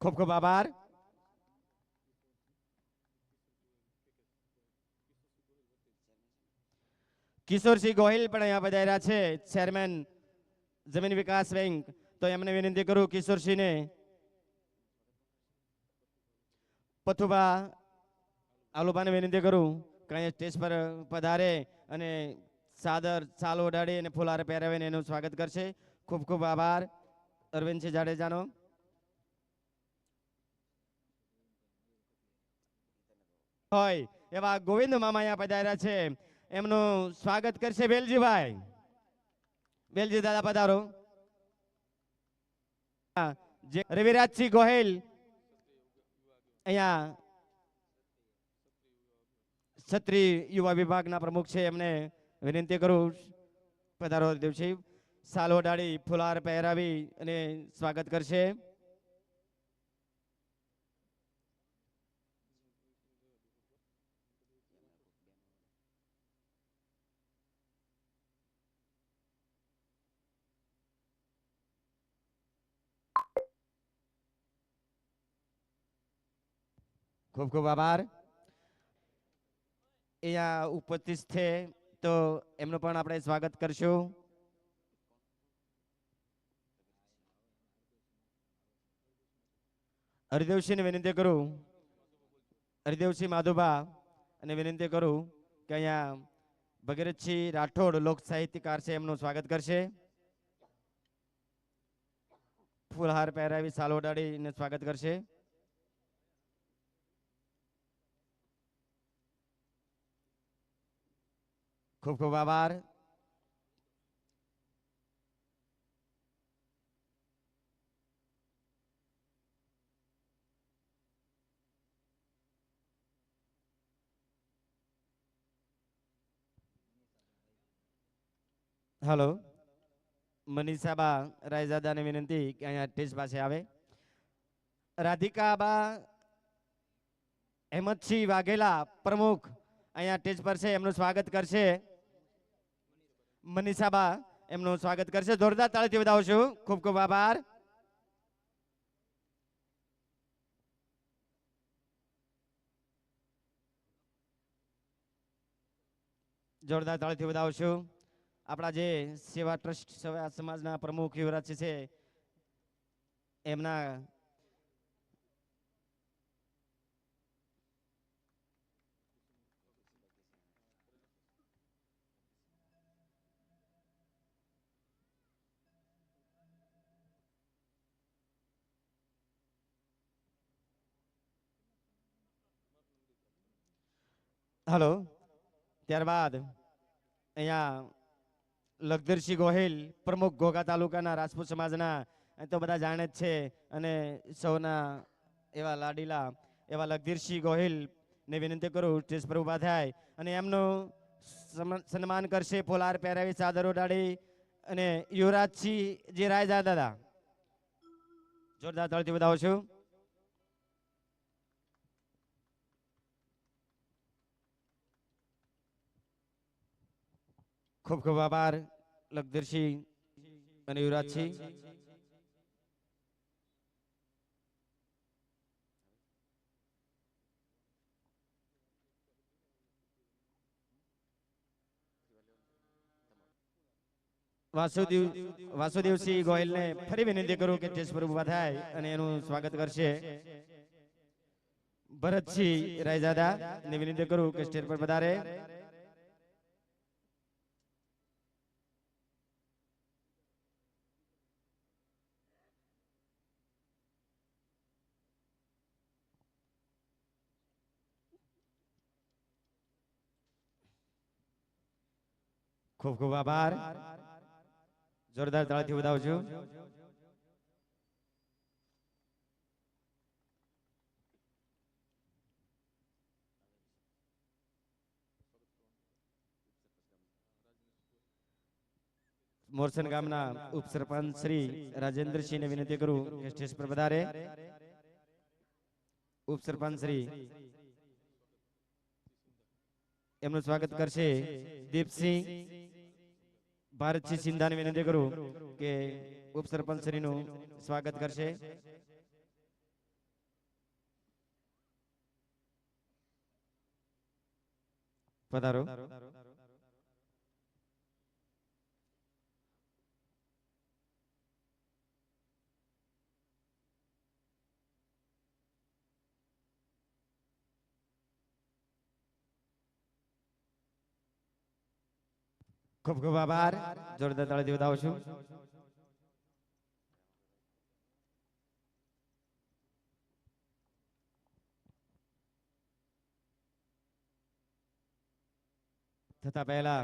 ખૂબ ખૂબ આભાર. કિશોરસિંહ ગોહિલ પણ અહીંયા પધાર્યા છે, ચેરમેન જમીન વિકાસ બેંક. તો એમને વિનંતી કરું કિશોરસિંહને, પથુબા આલુબાને વિનંતી કરું કે અહીંયા સ્ટેજ પર પધારે અને સાદર ચાલ ઓઢાડી અને ફુલાર પહેરાવીને એનું સ્વાગત કરશે. ખૂબ ખૂબ આભાર અરવિંદસિંહ જાડેજાનો. હોય એવા ગોવિંદ મામા અહીંયા પધાર્યા છે, એમનું સ્વાગત કરશે વેલજીભાઈ. વેલજી દાદા પધારો. જે રવિરાજસિંહ ગોહિલ અહીંયા ક્ષત્રિય યુવા વિભાગના પ્રમુખ છે, એમને વિનંતી કરું પધારો દેવસિંહ. સાલ ઓઢાડી ફુલાર પહેરાવી અને સ્વાગત કરશે. ખૂબ ખૂબ આભાર. અહીંયા ઉપસ્થિત છે તો એમનું પણ આપણે સ્વાગત કરશું. હરિદેવસિંહને વિનંતી કરું, હરિદેવસિંહ માધુબા અને વિનંતી કરું કે અહીંયા ભગીરથસિંહ રાઠોડ લોક સાહિત્યકાર છે, એમનું સ્વાગત કરશે. ફૂલહાર પહેરાવી સાલ ઓઢાડીને સ્વાગત કરશે. ખૂબ ખૂબ આભાર. હલો, મનીષાબા રાયજાદાને વિનંતી કે અહીંયા સ્ટેજ પાસે આવે. રાધિકાબા હેમંતસિંહ વાઘેલા પ્રમુખ અહીંયા સ્ટેજ પર છે, એમનું સ્વાગત કરશે. મનીષાબા એમનું સ્વાગત કરશે, જોરદાર તાળીથી વધાવશું. ખૂબ ખૂબ આભાર. જોરદાર તાળીથી વધાવશું. આપણા જે સેવા ટ્રસ્ટ સેવા સમાજના પ્રમુખ યુવરાજસિંહ છે, એમના હલો, ત્યારબાદ અહીંયા લખધરસિંહ ગોહિલ પ્રમુખ ઘોઘા તાલુકાના રાજપૂત સમાજના તો બધા જાણે જ છે અને સૌના એવા લાડીલા એવા લખધીરસિંહ ગોહિલ ને વિનંતી કરું સ્ટેજ પર ઊભા થાય અને એમનું સન્માન કરશે. ફોલાર પહેરાવી ચાદર ઓઢાડી અને યુવરાજસિંહ જે રાયજા દાદા જોરદાર તાળીથી વધાવું છું. ખૂબ ખૂબ આભાર લખધીરસિંહ અને યુવરાજસિંહ. વાસુદેવસિંહ ગોહિલને ફરી વિનંતી કરું કે સ્ટેજ પર ઊભા થાય અને એનું સ્વાગત કરશે. ભરતસિંહ રાયજાદા ને વિનંતી કરું કે સ્ટેજ પર પધારે. ખૂબ ખૂબ આભાર. જોરદાર તાળીથી વધાવું છું. મોરસન ગામના ઉપસરપંચ શ્રી રાજેન્દ્રસિંહને વિનંતી કરું કે સ્ટેજ પર પધારે. ઉપસરપંચ શ્રી એમનું સ્વાગત કરશે. દીપસિંહ ભારતસિંહ સિંધાને વિનંતી કરું કે ઉપસરપંચ શ્રીનું સ્વાગત કરશે. પધારો. ખૂબ ખૂબ આભાર. જોરદાર તાળીથી વધાવું છું. તથા પહેલા